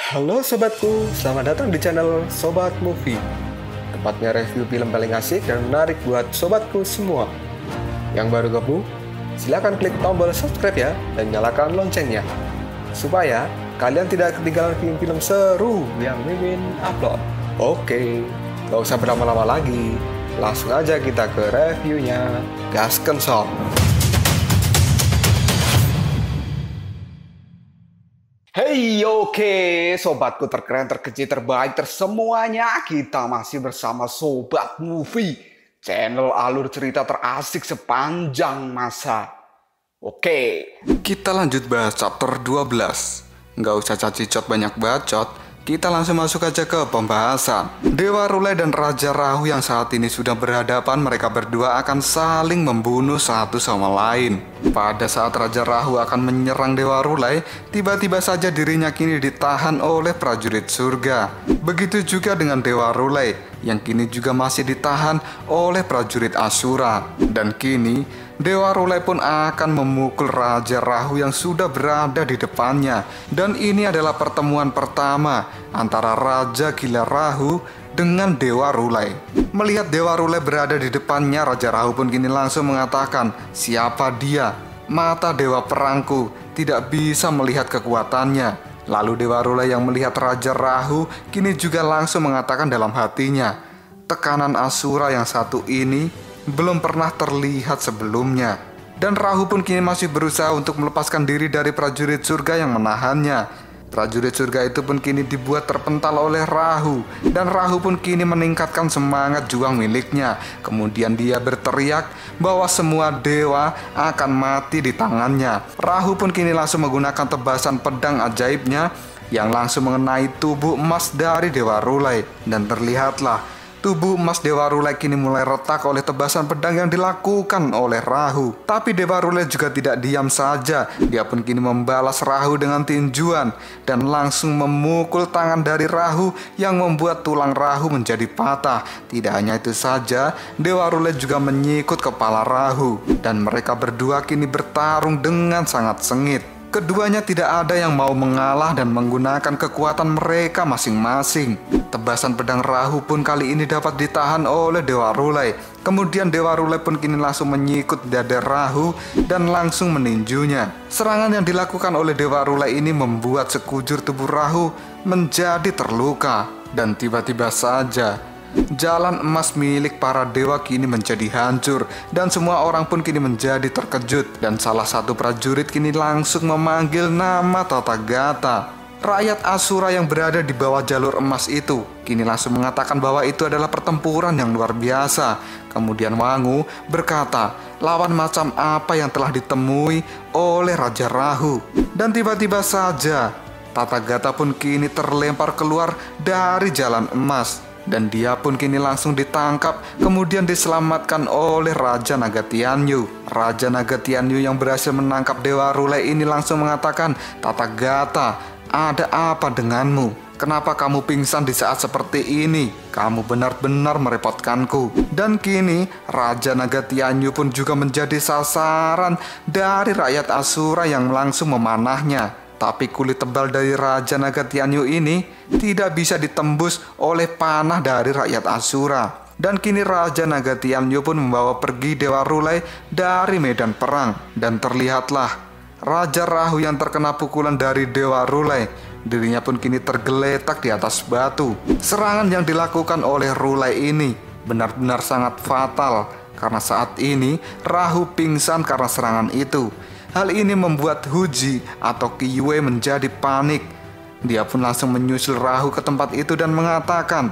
Halo sobatku, selamat datang di channel Sobat Movie. Tempatnya review film paling asik dan menarik buat sobatku semua. Yang baru gabung, silahkan klik tombol subscribe ya dan nyalakan loncengnya, supaya kalian tidak ketinggalan film-film seru yang Mimin upload. Oke, gak usah berlama-lama lagi, langsung aja kita ke reviewnya. Gasken sob. Hey, oke, sobatku terkeren, terkecil, terbaik, tersemuanya. Kita masih bersama Sobat Movie, channel alur cerita terasik sepanjang masa. Oke, kita lanjut bahas chapter 12. Nggak usah cacicot banyak bacot, kita langsung masuk aja ke pembahasan. Dewa Rulai dan Raja Rahu yang saat ini sudah berhadapan, mereka berdua akan saling membunuh satu sama lain. Pada saat Raja Rahu akan menyerang Dewa Rulai, tiba-tiba saja dirinya kini ditahan oleh prajurit surga. Begitu juga dengan Dewa Rulai, yang kini juga masih ditahan oleh prajurit Asura. Dan kini Dewa Rulai pun akan memukul Raja Rahu yang sudah berada di depannya. Dan ini adalah pertemuan pertama antara Raja Gila Rahu dengan Dewa Rulai. Melihat Dewa Rulai berada di depannya, Raja Rahu pun kini langsung mengatakan, "Siapa dia? Mata Dewa Perangku tidak bisa melihat kekuatannya." Lalu Dewa Rulai yang melihat Raja Rahu kini juga langsung mengatakan dalam hatinya, "Tekanan Asura yang satu ini belum pernah terlihat sebelumnya." Dan Rahu pun kini masih berusaha untuk melepaskan diri dari prajurit surga yang menahannya. Prajurit surga itu pun kini dibuat terpental oleh Rahu. Dan Rahu pun kini meningkatkan semangat juang miliknya. Kemudian dia berteriak bahwa semua dewa akan mati di tangannya. Rahu pun kini langsung menggunakan tebasan pedang ajaibnya yang langsung mengenai tubuh emas dari Dewa Rulai. Dan terlihatlah tubuh emas Dewa Rulai kini mulai retak oleh tebasan pedang yang dilakukan oleh Rahu. Tapi Dewa Rulai juga tidak diam saja. Dia pun kini membalas Rahu dengan tinjuan dan langsung memukul tangan dari Rahu yang membuat tulang Rahu menjadi patah. Tidak hanya itu saja, Dewa Rulai juga menyikut kepala Rahu. Dan mereka berdua kini bertarung dengan sangat sengit. Keduanya tidak ada yang mau mengalah dan menggunakan kekuatan mereka masing-masing. Tebasan pedang Rahu pun kali ini dapat ditahan oleh Dewa Rulai. Kemudian Dewa Rulai pun kini langsung menyikut dada Rahu dan langsung meninjunya. Serangan yang dilakukan oleh Dewa Rulai ini membuat sekujur tubuh Rahu menjadi terluka. Dan tiba-tiba saja jalan emas milik para dewa kini menjadi hancur. Dan semua orang pun kini menjadi terkejut. Dan salah satu prajurit kini langsung memanggil nama Tathagata. Rakyat Asura yang berada di bawah jalur emas itu kini langsung mengatakan bahwa itu adalah pertempuran yang luar biasa. Kemudian Wangu berkata, lawan macam apa yang telah ditemui oleh Raja Rahu. Dan tiba-tiba saja Tathagata pun kini terlempar keluar dari jalan emas. Dan dia pun kini langsung ditangkap, kemudian diselamatkan oleh Raja Nagatianyu. Raja Nagatianyu yang berhasil menangkap Dewa Rulai ini langsung mengatakan, "Tathagata, ada apa denganmu? Kenapa kamu pingsan di saat seperti ini? Kamu benar-benar merepotkanku." Dan kini Raja Nagatianyu pun juga menjadi sasaran dari rakyat Asura yang langsung memanahnya. Tapi kulit tebal dari Raja Nagatianyu ini tidak bisa ditembus oleh panah dari rakyat Asura. Dan kini Raja Nagatianyu pun membawa pergi Dewa Rulai dari medan perang. Dan terlihatlah Raja Rahu yang terkena pukulan dari Dewa Rulai. Dirinya pun kini tergeletak di atas batu. Serangan yang dilakukan oleh Rulai ini benar-benar sangat fatal, karena saat ini Rahu pingsan karena serangan itu. Hal ini membuat Huji atau Kiyue menjadi panik. Dia pun langsung menyusul Rahu ke tempat itu dan mengatakan,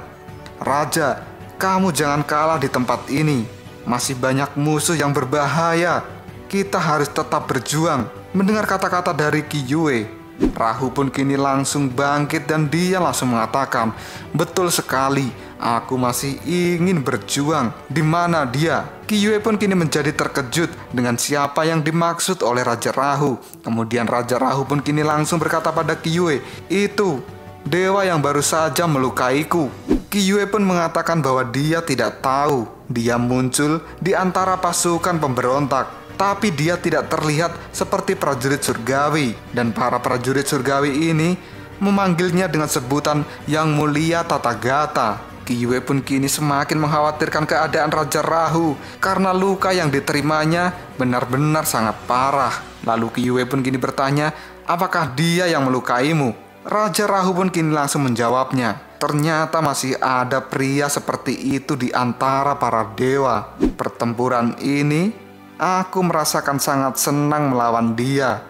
"Raja, kamu jangan kalah di tempat ini. Masih banyak musuh yang berbahaya. Kita harus tetap berjuang." Mendengar kata-kata dari Kiyue, Rahu pun kini langsung bangkit dan dia langsung mengatakan, "Betul sekali, aku masih ingin berjuang. Di mana dia?" Kiyue pun kini menjadi terkejut dengan siapa yang dimaksud oleh Raja Rahu. Kemudian Raja Rahu pun kini langsung berkata pada Kiyue, "Itu dewa yang baru saja melukaiku." Kiyue pun mengatakan bahwa dia tidak tahu. Dia muncul di antara pasukan pemberontak. Tapi dia tidak terlihat seperti prajurit surgawi. Dan para prajurit surgawi ini memanggilnya dengan sebutan Yang Mulia Tathagata. Kiyue pun kini semakin mengkhawatirkan keadaan Raja Rahu karena luka yang diterimanya benar-benar sangat parah. Lalu Kiyue pun kini bertanya, apakah dia yang melukaimu? Raja Rahu pun kini langsung menjawabnya, ternyata masih ada pria seperti itu di antara para dewa. Pertempuran ini, aku merasakan sangat senang melawan dia.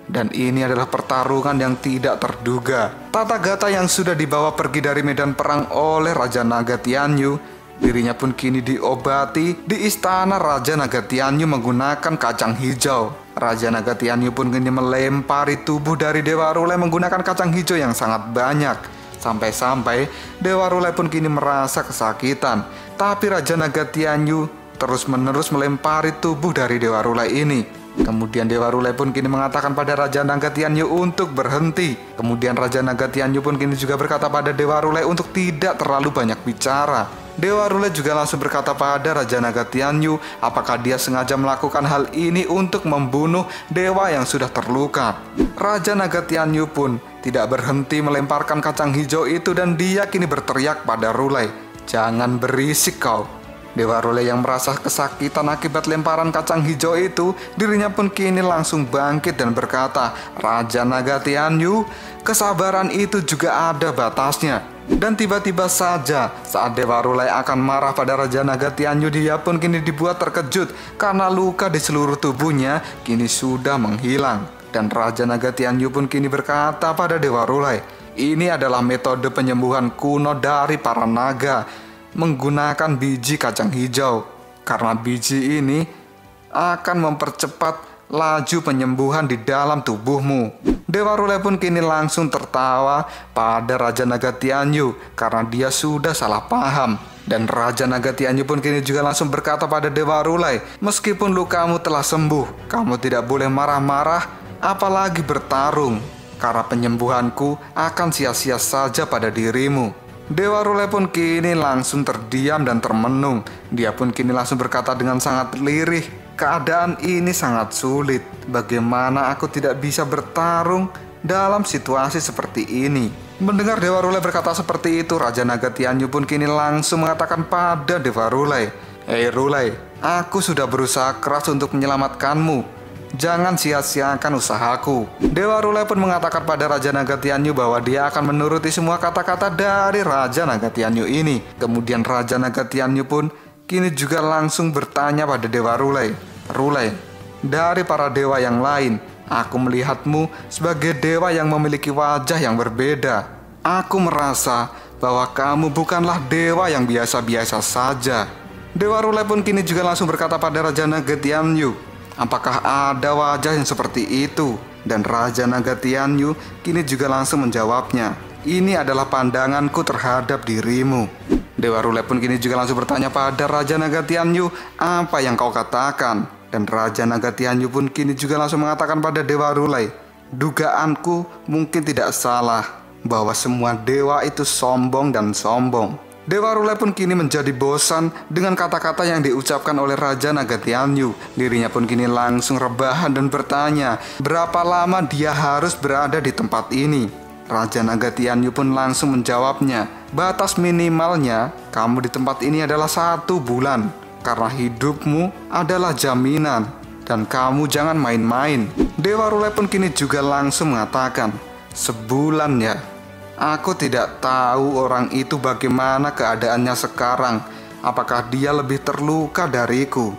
Dan ini adalah pertarungan yang tidak terduga. Tathagata yang sudah dibawa pergi dari medan perang oleh Raja Naga Tianyu, dirinya pun kini diobati di istana Raja Naga Tianyu menggunakan kacang hijau. Raja Naga Tianyu pun kini melempari tubuh dari Dewa Rulai menggunakan kacang hijau yang sangat banyak. Sampai-sampai Dewa Rulai pun kini merasa kesakitan. Tapi Raja Naga Tianyu terus-menerus melempari tubuh dari Dewa Rulai ini. Kemudian Dewa Rulai pun kini mengatakan pada Raja Naga Tianyu untuk berhenti. Kemudian Raja Naga Tianyu pun kini juga berkata pada Dewa Rulai untuk tidak terlalu banyak bicara. Dewa Rulai juga langsung berkata pada Raja Naga Tianyu apakah dia sengaja melakukan hal ini untuk membunuh dewa yang sudah terluka. Raja Naga Tianyu pun tidak berhenti melemparkan kacang hijau itu dan dia kini berteriak pada Rulai, "Jangan berisik kau." Dewa Rulai yang merasa kesakitan akibat lemparan kacang hijau itu, dirinya pun kini langsung bangkit dan berkata, "Raja Naga Tianyu, kesabaran itu juga ada batasnya." Dan tiba-tiba saja saat Dewa Rulai akan marah pada Raja Naga Tianyu, dia pun kini dibuat terkejut karena luka di seluruh tubuhnya kini sudah menghilang. Dan Raja Naga Tianyu pun kini berkata pada Dewa Rulai, "Ini adalah metode penyembuhan kuno dari para naga, menggunakan biji kacang hijau. Karena biji ini akan mempercepat laju penyembuhan di dalam tubuhmu." Dewa Rulai pun kini langsung tertawa pada Raja Naga Tianyu karena dia sudah salah paham. Dan Raja Naga Tianyu pun kini juga langsung berkata pada Dewa Rulai, "Meskipun lukamu telah sembuh, kamu tidak boleh marah-marah apalagi bertarung, karena penyembuhanku akan sia-sia saja pada dirimu." Dewa Rulai pun kini langsung terdiam dan termenung. Dia pun kini langsung berkata dengan sangat lirih, "Keadaan ini sangat sulit. Bagaimana aku tidak bisa bertarung dalam situasi seperti ini?" Mendengar Dewa Rulai berkata seperti itu, Raja Naga Tianyu pun kini langsung mengatakan pada Dewa Rulai, "Hei Rulai, aku sudah berusaha keras untuk menyelamatkanmu. Jangan sia-siakan usahaku." Dewa Rulai pun mengatakan pada Raja Naga Tianyu bahwa dia akan menuruti semua kata-kata dari Raja Naga Tianyu ini. Kemudian Raja Naga Tianyu pun kini juga langsung bertanya pada Dewa Rulai, "Rulai, dari para dewa yang lain, aku melihatmu sebagai dewa yang memiliki wajah yang berbeda. Aku merasa bahwa kamu bukanlah dewa yang biasa-biasa saja." Dewa Rulai pun kini juga langsung berkata pada Raja Naga Tianyu, "Apakah ada wajah yang seperti itu?" Dan Raja Naga Tianyu kini juga langsung menjawabnya, "Ini adalah pandanganku terhadap dirimu." Dewa Rulai pun kini juga langsung bertanya pada Raja Naga Tianyu, "Apa yang kau katakan?" Dan Raja Naga Tianyu pun kini juga langsung mengatakan pada Dewa Rulai, "Dugaanku mungkin tidak salah bahwa semua dewa itu sombong dan sombong." Dewa Rulai pun kini menjadi bosan dengan kata-kata yang diucapkan oleh Raja Naga Tianyu. Dirinya pun kini langsung rebahan dan bertanya, berapa lama dia harus berada di tempat ini. Raja Naga Tianyu pun langsung menjawabnya, "Batas minimalnya kamu di tempat ini adalah 1 bulan. Karena hidupmu adalah jaminan dan kamu jangan main-main." Dewa Rulai pun kini juga langsung mengatakan, "Sebulan ya? Aku tidak tahu orang itu bagaimana keadaannya sekarang. Apakah dia lebih terluka dariku?"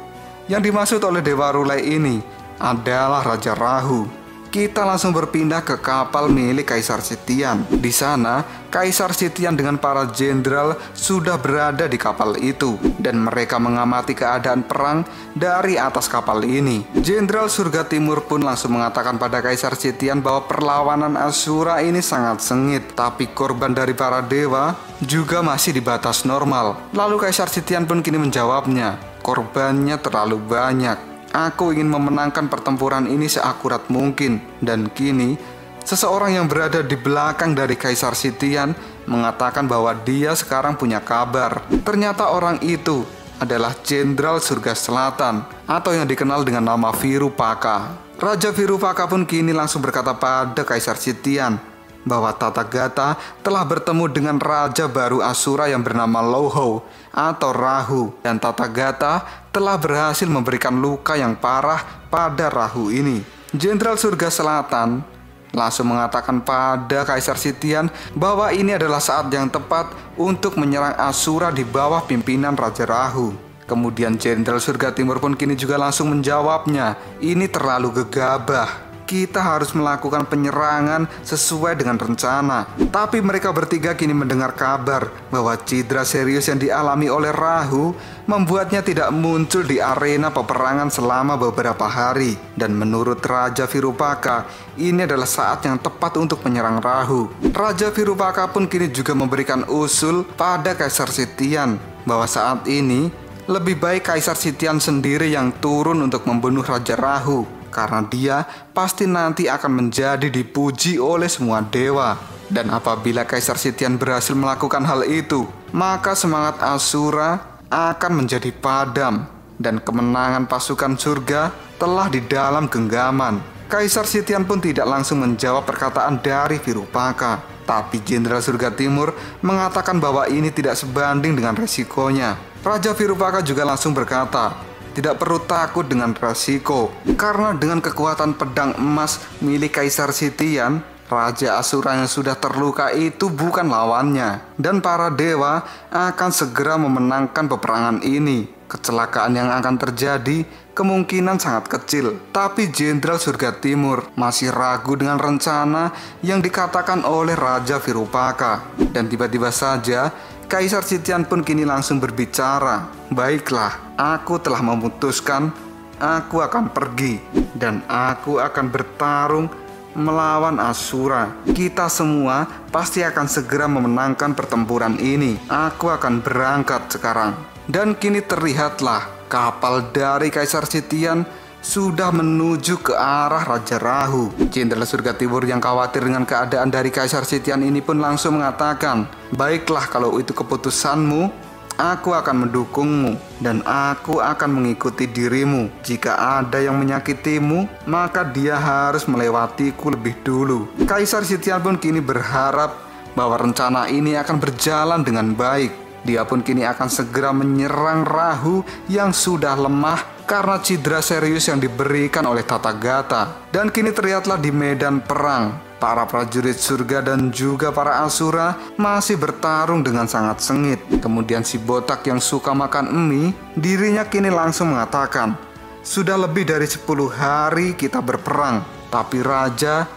Yang dimaksud oleh Dewa Rulai ini adalah Raja Rahu. Kita langsung berpindah ke kapal milik Kaisar Sitian. Di sana, Kaisar Sitian dengan para jenderal sudah berada di kapal itu dan mereka mengamati keadaan perang dari atas kapal ini. Jenderal Surga Timur pun langsung mengatakan pada Kaisar Sitian bahwa perlawanan Asura ini sangat sengit, tapi korban dari para dewa juga masih di batas normal. Lalu Kaisar Sitian pun kini menjawabnya, "Korbannya terlalu banyak. Aku ingin memenangkan pertempuran ini seakurat mungkin." Dan kini, seseorang yang berada di belakang dari Kaisar Sitian mengatakan bahwa dia sekarang punya kabar. Ternyata orang itu adalah Jenderal Surga Selatan atau yang dikenal dengan nama Virupaka. Raja Virupaka pun kini langsung berkata pada Kaisar Sitian, bahwa Tathagata telah bertemu dengan raja baru Asura yang bernama Louhou atau Rahu, dan Tathagata telah berhasil memberikan luka yang parah pada Rahu ini. Jenderal Surga Selatan langsung mengatakan pada Kaisar Sitian bahwa ini adalah saat yang tepat untuk menyerang Asura di bawah pimpinan Raja Rahu. Kemudian Jenderal Surga Timur pun kini juga langsung menjawabnya, ini terlalu gegabah. Kita harus melakukan penyerangan sesuai dengan rencana. Tapi mereka bertiga kini mendengar kabar bahwa cedera serius yang dialami oleh Rahu membuatnya tidak muncul di arena peperangan selama beberapa hari. Dan menurut Raja Virupaka, ini adalah saat yang tepat untuk menyerang Rahu. Raja Virupaka pun kini juga memberikan usul pada Kaisar Sitian bahwa saat ini lebih baik Kaisar Sitian sendiri yang turun untuk membunuh Raja Rahu, karena dia pasti nanti akan menjadi dipuji oleh semua dewa. Dan apabila Kaisar Sitian berhasil melakukan hal itu, maka semangat Asura akan menjadi padam, dan kemenangan pasukan surga telah di dalam genggaman. Kaisar Sitian pun tidak langsung menjawab perkataan dari Virupaka, tapi Jenderal Surga Timur mengatakan bahwa ini tidak sebanding dengan resikonya. Raja Virupaka juga langsung berkata, tidak perlu takut dengan resiko, karena dengan kekuatan pedang emas milik Kaisar Sitian, Raja Asura yang sudah terluka itu bukan lawannya, dan para dewa akan segera memenangkan peperangan ini. Kecelakaan yang akan terjadi kemungkinan sangat kecil. Tapi Jenderal Surga Timur masih ragu dengan rencana yang dikatakan oleh Raja Virupaka. Dan tiba-tiba saja Kaisar Sitian pun kini langsung berbicara, baiklah, aku telah memutuskan, aku akan pergi dan aku akan bertarung melawan Asura. Kita semua pasti akan segera memenangkan pertempuran ini. Aku akan berangkat sekarang. Dan kini terlihatlah kapal dari Kaisar Sitian sudah menuju ke arah Raja Rahu. Jenderal Surga Timur yang khawatir dengan keadaan dari Kaisar Sitian ini pun langsung mengatakan, baiklah kalau itu keputusanmu, aku akan mendukungmu dan aku akan mengikuti dirimu. Jika ada yang menyakitimu, maka dia harus melewatiku lebih dulu. Kaisar Sitian pun kini berharap bahwa rencana ini akan berjalan dengan baik. Dia pun kini akan segera menyerang Rahu yang sudah lemah karena cedera serius yang diberikan oleh Tathagata. Dan kini terlihatlah di medan perang, para prajurit surga dan juga para Asura masih bertarung dengan sangat sengit. Kemudian si botak yang suka makan mie, dirinya kini langsung mengatakan, sudah lebih dari 10 hari kita berperang, tapi raja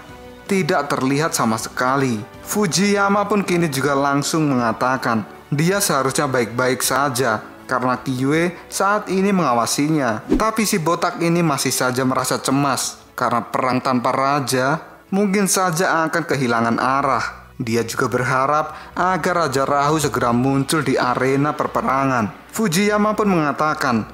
tidak terlihat sama sekali. Fujiyama pun kini juga langsung mengatakan, dia seharusnya baik-baik saja karena Kiyue saat ini mengawasinya. Tapi si botak ini masih saja merasa cemas karena perang tanpa raja mungkin saja akan kehilangan arah. Dia juga berharap agar Raja Rahu segera muncul di arena perperangan. Fujiyama pun mengatakan,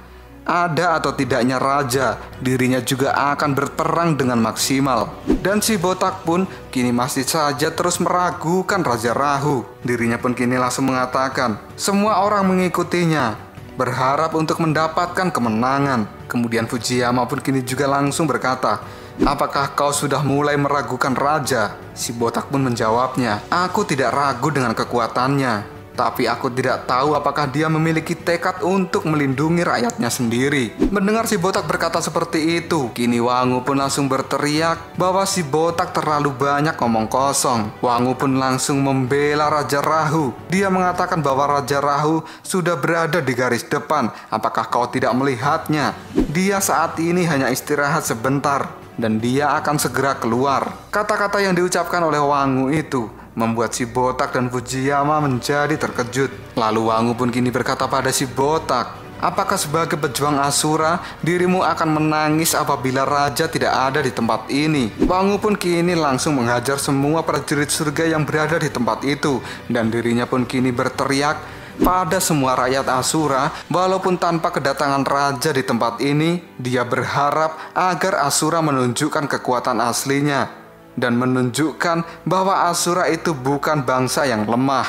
ada atau tidaknya raja, dirinya juga akan berperang dengan maksimal. Dan si botak pun kini masih saja terus meragukan Raja Rahu. Dirinya pun kini langsung mengatakan, semua orang mengikutinya, berharap untuk mendapatkan kemenangan. Kemudian Fujiyama pun kini juga langsung berkata, apakah kau sudah mulai meragukan raja? Si botak pun menjawabnya, aku tidak ragu dengan kekuatannya, tapi aku tidak tahu apakah dia memiliki tekad untuk melindungi rakyatnya sendiri. Mendengar si botak berkata seperti itu, kini Wangu pun langsung berteriak bahwa si botak terlalu banyak ngomong kosong. Wangu pun langsung membela Raja Rahu. Dia mengatakan bahwa Raja Rahu sudah berada di garis depan. Apakah kau tidak melihatnya? Dia saat ini hanya istirahat sebentar dan dia akan segera keluar. Kata-kata yang diucapkan oleh Wangu itu membuat si botak dan Fujiyama menjadi terkejut. Lalu Wangu pun kini berkata pada si botak, apakah sebagai pejuang Asura dirimu akan menangis apabila raja tidak ada di tempat ini? Wangu pun kini langsung menghajar semua prajurit surga yang berada di tempat itu, dan dirinya pun kini berteriak pada semua rakyat Asura, walaupun tanpa kedatangan raja di tempat ini, dia berharap agar Asura menunjukkan kekuatan aslinya dan menunjukkan bahwa Asura itu bukan bangsa yang lemah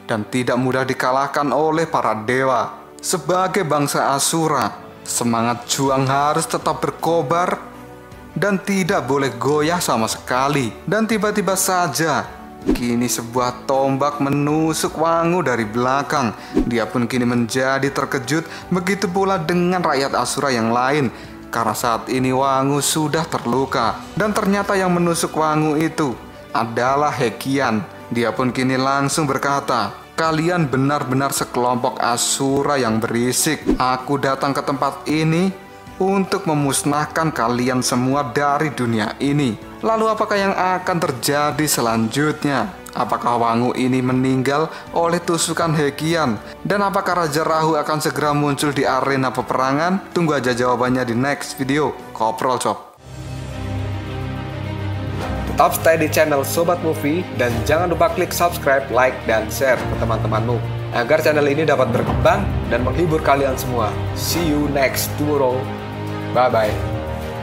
dan tidak mudah dikalahkan oleh para dewa. Sebagai bangsa Asura, semangat juang harus tetap berkobar dan tidak boleh goyah sama sekali. Dan tiba-tiba saja Kini sebuah tombak menusuk Wangu dari belakang. Dia pun kini menjadi terkejut, begitu pula dengan rakyat Asura yang lain. Karena saat ini Wangu sudah terluka. Dan ternyata yang menusuk Wangu itu adalah Hekian. Dia pun kini langsung berkata, "Kalian benar-benar sekelompok Asura yang berisik. Aku datang ke tempat ini untuk memusnahkan kalian semua dari dunia ini." Lalu apakah yang akan terjadi selanjutnya? Apakah Wangu ini meninggal oleh tusukan Hekian? Dan apakah Raja Rahu akan segera muncul di arena peperangan? Tunggu aja jawabannya di next video. Koprol Cop. Tetap stay di channel Sobat Movie dan jangan lupa klik subscribe, like, dan share ke teman-temanmu agar channel ini dapat berkembang dan menghibur kalian semua. See you next tomorrow. Bye-bye.